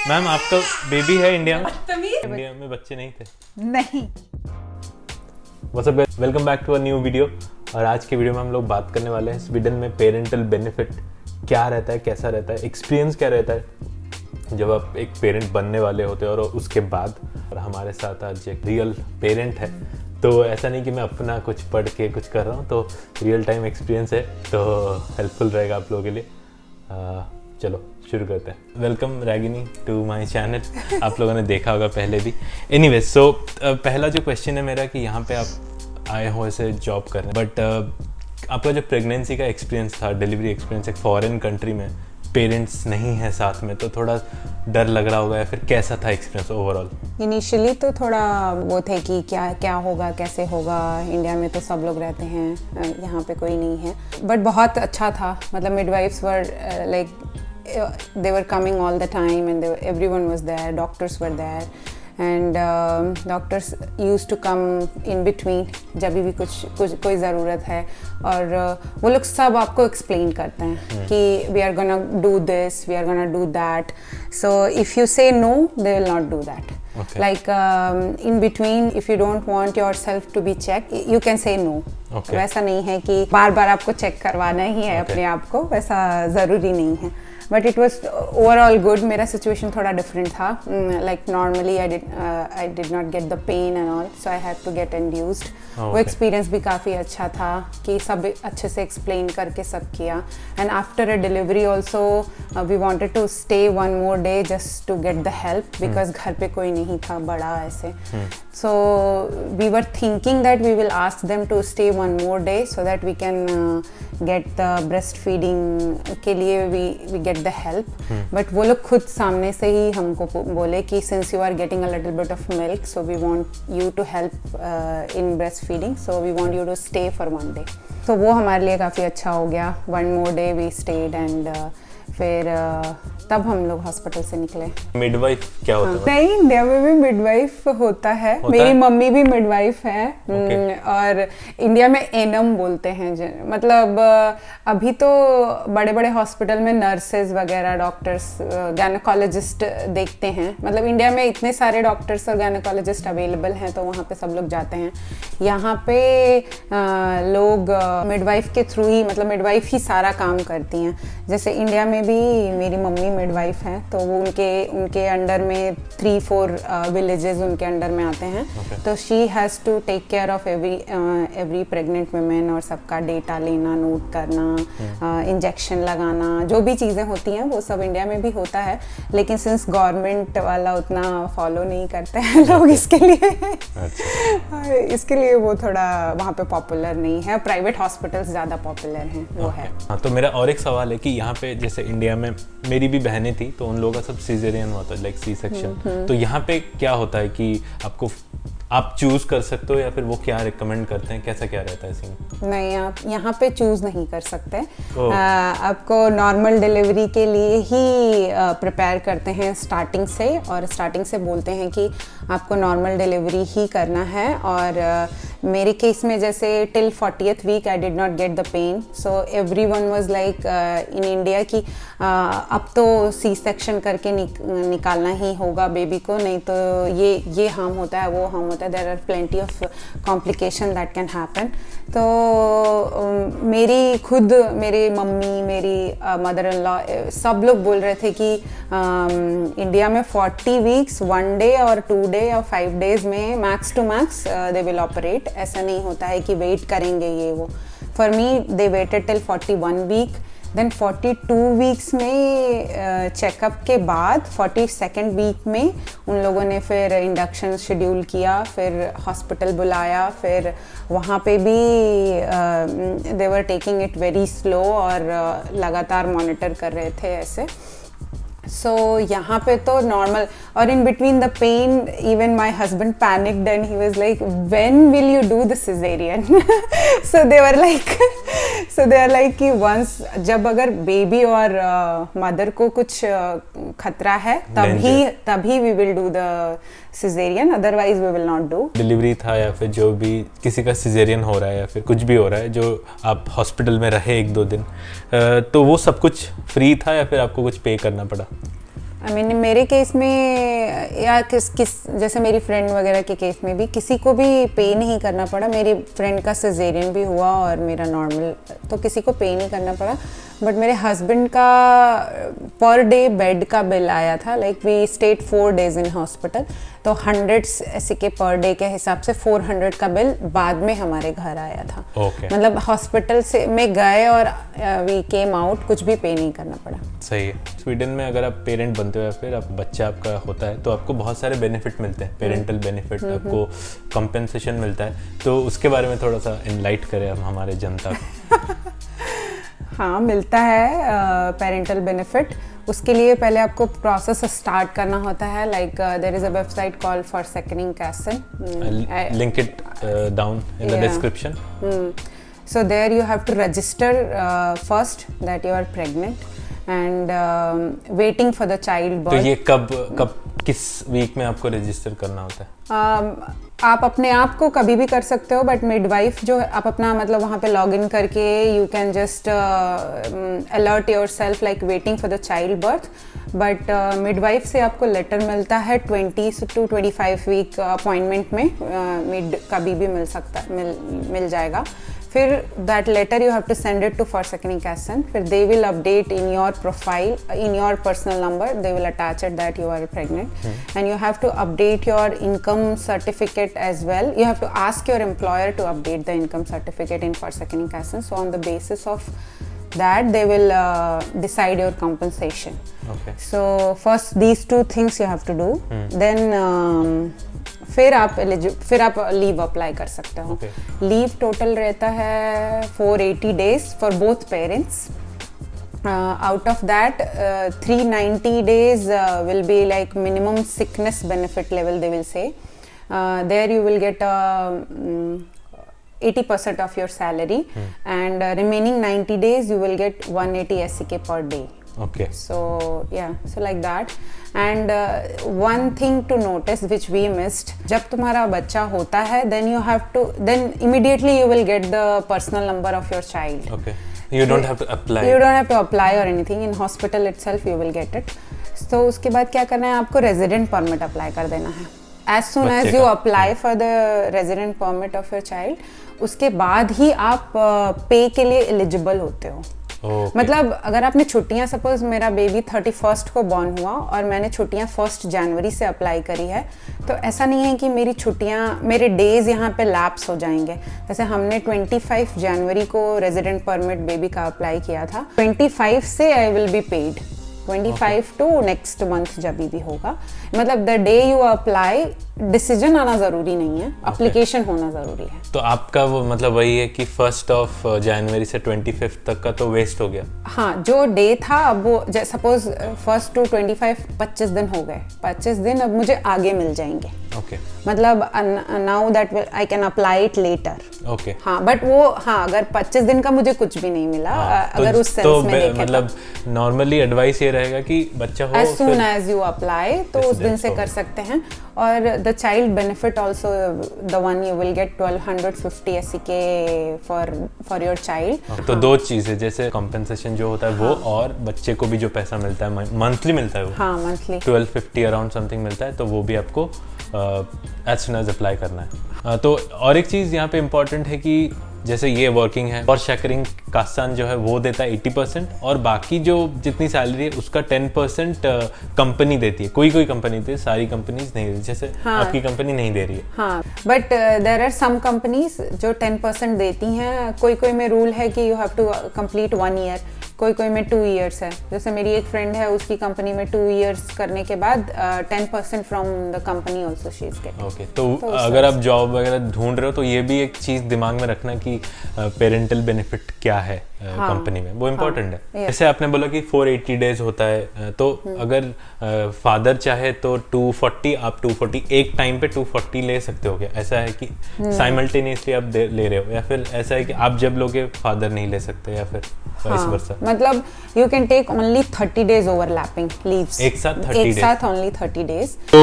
Ma'am आपका baby है India में? इंडिया में बच्चे नहीं थे? नहीं। What's up guys, welcome back to a new video. और आज के वीडियो में हम लोग बात करने वाले हैं स्वीडन में पेरेंटल बेनिफिट क्या रहता है, कैसा रहता है, एक्सपीरियंस क्या रहता है जब आप एक पेरेंट बनने वाले होते हो और उसके बाद। और हमारे साथ आज एक रियल पेरेंट है, तो ऐसा नहीं कि मैं अपना कुछ पढ़ के कुछ कर रहा हूँ, तो रियल टाइम एक्सपीरियंस है, तो हेल्पफुल रहेगा आप लोगों के लिए। चलो शुरू करते हैं। Welcome Ragini to my channel. आप लोगों ने देखा होगा पहले भी। एनीवेज सो पहला जो क्वेश्चन है मेरा कि यहाँ पे आप आए हो ऐसे जॉब करने, बट आपका जो प्रेगनेंसी का एक्सपीरियंस था, डिलीवरी एक्सपीरियंस, एक फॉरेन कंट्री में पेरेंट्स नहीं है साथ में, तो थोड़ा डर लग रहा होगा, या फिर कैसा था एक्सपीरियंस ओवरऑल? इनिशियली तो थोड़ा वो थे कि क्या क्या होगा, कैसे होगा। इंडिया में तो सब लोग रहते हैं, यहाँ पे कोई नहीं है। बट बहुत अच्छा था, मतलब midwives were like they were coming all the time and everyone was there, doctors were there and doctors used to come in between जब भी कुछ कोई ज़रूरत है। और वो लोग सब आपको explain करते हैं कि we are gonna do this, we are gonna do that, so if you say no they will not do that. Okay. Like in between if you don't want yourself to be checked you can say no. Okay. वैसा नहीं है कि बार बार आपको check करवाना ही है अपने आप को, वैसा ज़रूरी नहीं है। But it was overall good. मेरा सिचुएशन थोड़ा डिफरेंट था। Like normally I did not get the pain and all, so I had to get induced. वो एक्सपीरियंस भी काफ़ी अच्छा था कि सब अच्छे से एक्सप्लेन करके सब किया। And after a delivery also we wanted to stay one more day just to get the help, because घर पे कोई नहीं था बड़ा ऐसे। So we were thinking that we will ask them to stay one more day so that we can get the breast feeding के लिए we get the help. But वो लोग खुद सामने से ही हमको बोले कि since you are getting a little bit of milk so we want you to help in breast feeding, so we want you to stay for one day. तो वो हमारे लिए काफ़ी अच्छा हो गया। One more day we stayed and फिर तब हम लोग हॉस्पिटल से निकले। मिडवाइफ क्या होता है? नहीं, इंडिया में भी मिडवाइफ होता है। मेरी मम्मी भी मिडवाइफ है। और इंडिया में एनम बोलते हैं, मतलब अभी तो बड़े बड़े हॉस्पिटल में नर्सेज वगैरह, डॉक्टर्स, गायनेकोलॉजिस्ट देखते हैं। मतलब इंडिया में इतने सारे डॉक्टर्स और गायनेकोलॉजिस्ट अवेलेबल हैं, तो वहाँ पे सब लोग जाते हैं। यहाँ पे लोग मिडवाइफ के थ्रू ही, मतलब मिडवाइफ ही सारा काम करती हैं। जैसे इंडिया में भी मेरी मम्मी मिडवाइफ है, तो वो उनके अंडर में 3-4 विलेजेस उनके अंडर में आते हैं। तो she has to take care of every pregnant women, और सबका डेटा लेना, नोट करना, इंजेक्शन लगाना, जो भी चीज़ें होती हैं वो सब इंडिया में भी होता है। लेकिन सिंस गवर्नमेंट वाला उतना फॉलो नहीं करते हैं लोग इसके लिए वो थोड़ा वहाँ पे पॉपुलर नहीं है। प्राइवेट हॉस्पिटल्स ज़्यादा पॉपुलर हैं, वो है। हाँ, तो मेरा और एक सवाल है कि यहाँ पे जैसे इंडिया में मेरी भी बहनें थी, तो उन लोगों का सब सिजेरियन होता है, लाइक सी सेक्शन। तो यहाँ पे क्या होता है कि आप चूज कर सकते हो, या फिर वो क्या रिकमेंड करते हैं, कैसा क्या रहता है सीन? नहीं, आप यहाँ पे चूज नहीं कर सकते। आपको नॉर्मल डिलीवरी के लिए ही प्रिपेयर करते हैं स्टार्टिंग से, और स्टार्टिंग से बोलते हैं कि आपको नॉर्मल डिलीवरी ही करना है। और मेरे केस में जैसे till 40th week I did not get the pain, so everyone was like in India कि अब तो सी सेक्शन करके निकालना ही होगा बेबी को, नहीं तो ये हार्म होता है, वो हार्म होता है, there are plenty of complication that can happen. तो मेरी मम्मी, मेरी मदर इन लॉ, सब लोग बोल रहे थे कि इंडिया में 40 वीक्स 1 डे और 2 डे और 5 डेज में max to max they will operate. ऐसा नहीं होता है कि वेट करेंगे ये वो। For me they waited till 41 week, then 42 weeks में चेकअप के बाद 42nd वीक में उन लोगों ने फिर इंडक्शन शेड्यूल किया, फिर हॉस्पिटल बुलाया, फिर वहाँ पे भी they were taking it very slow और लगातार मॉनिटर कर रहे थे ऐसे। So यहाँ पे तो नॉर्मल, और in between the pain even my husband panicked and he was like when will you do the caesarean. So they are like कि वंस जब अगर बेबी और मदर को कुछ खतरा है तभी we will do the caesarean, otherwise we will not do. Delivery था या फिर जो भी किसी का सिजेरियन हो रहा है या फिर कुछ भी हो रहा है, जो आप हॉस्पिटल में रहे 1-2 दिन, तो वो सब कुछ फ्री था या फिर आपको कुछ पे करना पड़ा? आई मीन मेरे केस में या किस जैसे मेरी फ्रेंड वगैरह के केस में भी किसी को भी पे नहीं करना पड़ा। मेरी फ्रेंड का सिजेरियन भी हुआ और मेरा नॉर्मल, तो किसी को पे नहीं करना पड़ा। बट मेरे हस्बैंड का पर डे बेड का बिल आया था, like we stayed 4 days in hospital, तो 100 ऐसे के पर डे के हिसाब से 400 का बिल बाद में हमारे घर आया था। मतलब हॉस्पिटल से में गए और वी केम आउट, कुछ भी पे नहीं करना पड़ा। सही है। स्वीडन में अगर आप पेरेंट बनते हो या फिर आप बच्चा आपका होता है तो आपको बहुत सारे बेनिफिट मिलते हैं, पेरेंटल बेनिफिट, आपको कंपेंसेशन मिलता है, तो उसके बारे में थोड़ा सा इनलाइट करें हम हमारे जनता को। हाँ, मिलता है पेरेंटल बेनिफिट। उसके लिए पहले आपको प्रोसेस स्टार्ट करना होता है, like there is a website called Försäkringskassan, link it down in the description. So there you have to register first that you are pregnant and waiting for the child birth. तो ये कब किस week में आपको register करना होता है? आप अपने आप को कभी भी कर सकते हो, बट मिडवाइफ जो आप अपना मतलब वहाँ पे लॉग इन करके you can just alert yourself like waiting for the child birth. But midwife से आपको लेटर मिलता है 20 to 25 वीक अपॉइंटमेंट में, मिड कभी भी मिल जाएगा। फिर that letter you have to send it to Försäkringskassan, फिर they will update in your profile, in your personal number, they will attach it that you are pregnant, and you have to update your income certificate as well. You have to ask your employer to update the income certificate in Forsakening Kassen. So on the basis of that they will decide your compensation. Okay. So first these two things you have to do. Then फिर आप leave apply कर सकते हो। Leave total रहता है 480 days for both parents. Out of that 390 days will be like minimum sickness benefit level, they will say. There you will get 80% of your salary, and remaining 90 days you will get 180 SEK per day. Okay. So yeah, so like that. And one thing to notice which we missed, जब तुम्हारा बच्चा होता है then immediately you will get the personal number of your child. Okay. You don't have to apply. You don't have to apply or anything. In hospital itself you will get it. So उसके बाद क्या करना है, आपको resident permit apply कर देना है. As soon as you apply for the resident permit of your child, उसके बाद ही आप पे के लिए एलिजिबल होते हो। मतलब अगर आपने छुट्टियां, सपोज मेरा बेबी 31st को बॉर्न हुआ और मैंने छुट्टियां 1 जनवरी से अप्लाई करी है, तो ऐसा नहीं है कि मेरी छुट्टियां, मेरे डेज यहाँ पे लैप्स हो जाएंगे। जैसे हमने 25 जनवरी को रेजिडेंट परमिट बेबी का अप्लाई किया था, 25 से I will be paid 25 to next month जब भी होगा। मतलब the day you apply, decision आना जरूरी नहीं है, एप्लीकेशन होना जरूरी है। तो आपका वो मतलब वही है कि 1 जनवरी से 25 तक का तो वेस्ट हो गया। हाँ, जो डे था अब वो सपोज 1 to 25 25 दिन हो गए, 25 दिन अब मुझे आगे मिल जाएंगे। ओके। मतलब now that I can apply it later. Okay. हाँ, बट वो अगर 25 दिन का मुझे कुछ भी नहीं मिला, अगर उस सेंस में देखें, मतलब नॉर्मली एडवाइस ये रहेगा कि बच्चा हो as soon as you apply, तो उस दिन से कर सकते हैं। और the child benefit also, the one you will get 1250 SEK for your child। तो दो चीजें, जैसे compensation जो होता है वो, और बच्चे को भी जो पैसा मिलता है मंथली मिलता है वो। हाँ, मंथली 1250 अराउंड समथिंग मिलता है, तो वो भी आपको एज सुन एज अप्लाई करना है। तो और एक चीज़ यहाँ पे इम्पॉर्टेंट है कि जैसे ये वर्किंग है और शेकरिंग कासान जो है वो देता है 80%, और बाकी जो जितनी सैलरी है उसका 10% कंपनी देती है। कोई कंपनी देती है, सारी कंपनीज नहीं देती, जैसे आपकी कंपनी नहीं दे रही है। हाँ, but there are some companies जो 10% देती हैं। कोई में रूल है कि you have to complete 1 year, कोई में 2 years है। जैसे मेरी एक फ्रेंड है, उसकी कंपनी में 2 years करने के बाद 10% from the company also she is getting. Okay. तो अगर आप जॉब वगैरह ढूंढ रहे हो तो ये भी एक चीज़ दिमाग में रखना कि पेरेंटल बेनिफिट क्या है कंपनी में, वो इम्पोर्टेंट है। जैसे आपने बोला कि 480 डेज होता है, तो अगर फादर चाहे तो 240, आप 240 एक टाइम पे 240 ले सकते हो क्या? ऐसा है कि साइमल्टेनियसली आप ले रहे हो, या फिर ऐसा है कि आप जब लोगे फादर नहीं ले सकते, या फिर वाइस वर्सा? मतलब you can take only 30 days overlapping leaves, एक साथ 30 साथ ओनली 30 days। तो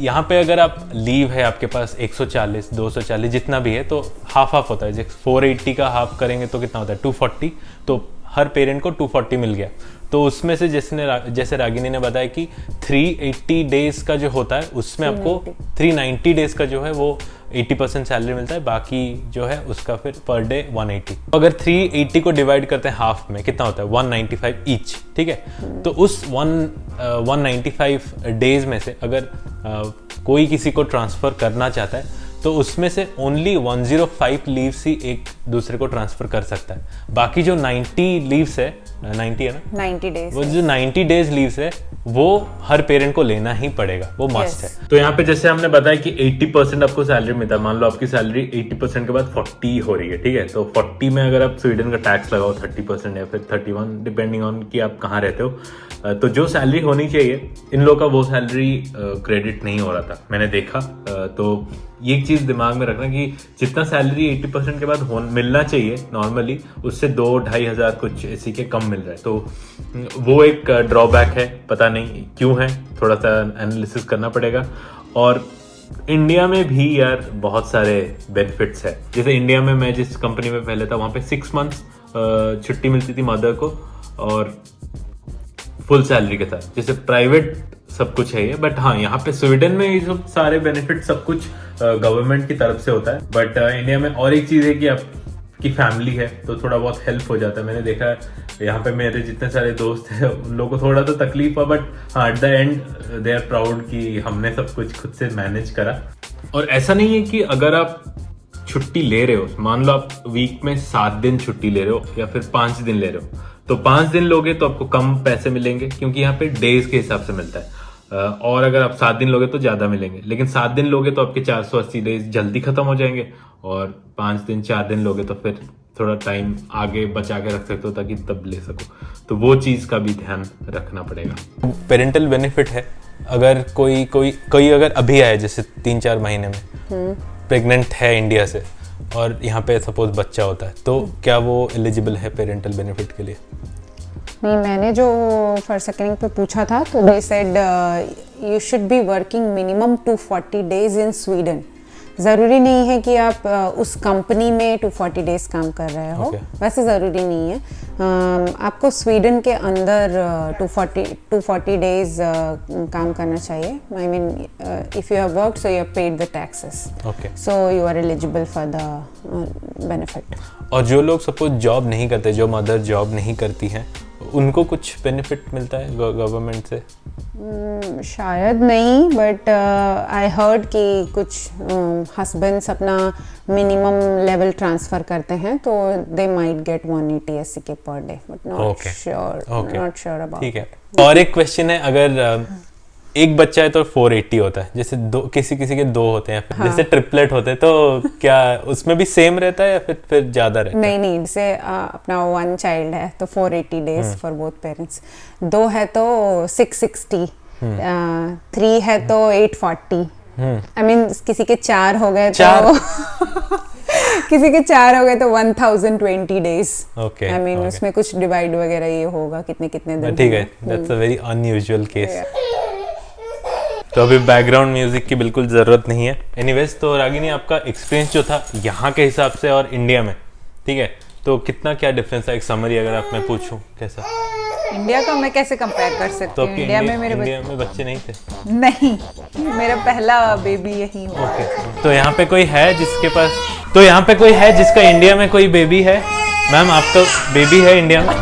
यहाँ पे अगर आप लीव है आपके पास 140 240 जितना भी है, तो हाफ होता है। जैसे 480 का हाफ करेंगे तो कितना होता है 240, तो हर पेरेंट को 240 मिल गया। तो उसमें से जैसे रागिनी ने बताया कि 380 डेज का जो होता है उसमें आपको 390 डेज का जो है वो 80% सैलरी मिलता है, बाकी जो है उसका फिर पर डे 180। अगर 380 को डिवाइड करते हैं हाफ में कितना होता है 195 ईच, ठीक है। तो उस 195 डेज में से अगर कोई किसी को ट्रांसफ़र करना चाहता है तो उसमें से ओनली 105 लीव्स ही एक दूसरे को ट्रांसफ़र कर सकता है। बाकी जो 90 लीव्स है, 90 है ना, 90 डेज, वो जो 90 डेज लीव्स है वो हर पेरेंट को लेना ही पड़ेगा, वो मस्ट है। तो यहाँ पे जैसे हमने बताया कि 80% आपको सैलरी मिलता है। मान लो आपकी सैलरी 80% के बाद 40 हो रही है, ठीक है। तो 40 में अगर आप स्वीडन का टैक्स लगाओ 30% या फिर 31 डिपेंडिंग ऑन कि आप कहाँ रहते हो, तो जो सैलरी होनी चाहिए इन लोगों का वो सैलरी क्रेडिट नहीं हो रहा था, मैंने देखा। तो ये एक चीज़ दिमाग में रखना कि जितना सैलरी 80% के बाद मिलना चाहिए नॉर्मली, उससे 2-2.5 हज़ार कुछ इसी के कम मिल रहा है। तो वो एक ड्रॉबैक है, पता नहीं क्यों है, थोड़ा सा एनालिसिस करना पड़ेगा। और इंडिया में भी यार बहुत सारे बेनिफिट्स है। जैसे इंडिया में मैं जिस कंपनी में पहले था वहाँ पे 6 मंथ्स छुट्टी मिलती थी मदर को, और फुल सैलरी के साथ। जैसे प्राइवेट सब कुछ है ये, बट हाँ यहाँ पे स्वीडन में ये सब सारे बेनिफिट सब कुछ गवर्नमेंट की तरफ से होता है। बट इंडिया में और एक चीज़ है कि आपकी फैमिली है तो थोड़ा बहुत हेल्प हो जाता है। मैंने देखा है यहाँ पे मेरे जितने सारे दोस्त हैं उन लोगों को थोड़ा तो तकलीफ हुआ, बट हाँ at the end they are proud कि हमने सब कुछ खुद से मैनेज करा। और ऐसा नहीं है कि अगर आप छुट्टी ले रहे हो, मान लो आप वीक में 7 दिन छुट्टी ले रहे हो या फिर 5 दिन ले रहे हो, तो 5 दिन लोगे तो आपको कम पैसे मिलेंगे क्योंकि यहाँ पे डेज के हिसाब से मिलता है। और अगर आप 7 दिन लोगे तो ज़्यादा मिलेंगे, लेकिन 7 दिन लोगे तो आपके 480 डेज जल्दी खत्म हो जाएंगे। और 4 दिन लोगे तो फिर थोड़ा टाइम आगे बचा के रख सकते हो ताकि तब ले सको। तो वो चीज़ का भी ध्यान रखना पड़ेगा। पेरेंटल बेनिफिट है, अगर कोई अगर अभी आया जैसे 3-4 महीने में प्रेग्नेंट है इंडिया से और यहाँ पे सपोज बच्चा होता है, तो क्या वो एलिजिबल है पेरेंटल बेनिफिट के लिए? नहीं, मैंने जो फर्स्ट सेकंड पे पूछा था तो they said you should be working minimum 240 days in Sweden. ज़रूरी नहीं है कि आप उस कंपनी में 240 डेज काम कर रहे हो, वैसे ज़रूरी नहीं है। आपको स्वीडन के अंदर 240 डेज काम करना चाहिए। I mean if you have worked so you have paid the taxes, so you are eligible for the benefit. और जो लोग सपोज जॉब नहीं करते, जो मदर जॉब नहीं करती हैं, उनको कुछ बेनिफिट मिलता है गवर्नमेंट से? शायद नहीं, बट आई हर्ड कि कुछ हस्बैंड्स अपना मिनिमम लेवल ट्रांसफ़र करते हैं तो they might get 180 SEK per day, but not sure about. ठीक है। और एक क्वेश्चन है, अगर एक बच्चा है तो 480 होता है, जैसे किसी के 2 होते हैं, हाँ। जैसे ट्रिपलेट होते हैं, तो क्या उसमें भी सेम रहता है या फिर ज्यादा रहता है? नहीं, जैसे अपना 1 चाइल्ड है तो 480 डेज फॉर बोथ पेरेंट्स, 2 है तो 660, 3 है तो 840। आई मीन किसी के 4 हो गए तो किसी के 4 हो गए तो 1020 डेज। आई मीन उसमें कुछ डिवाइड वगैरह ये होगा कितने दिन। ठीक है, that's a very unusual case. तो अभी बैकग्राउंड म्यूजिक की बिल्कुल ज़रूरत नहीं है। एनीवेज, तो रागिनी आपका एक्सपीरियंस जो था यहाँ के हिसाब से और इंडिया में, ठीक है, तो कितना क्या डिफरेंस है? एक समरी अगर आप मैं पूछूं कैसा? इंडिया का मैं कैसे कंपेयर कर सकती हूँ? इंडिया में बच्चे नहीं थे? नहीं, मेरा पहला बेबी यही हुआ। तो यहाँ पे कोई है जिसके पास, तो यहाँ पे कोई है जिसका इंडिया में कोई बेबी है? मैम, आपका बेबी है इंडिया में?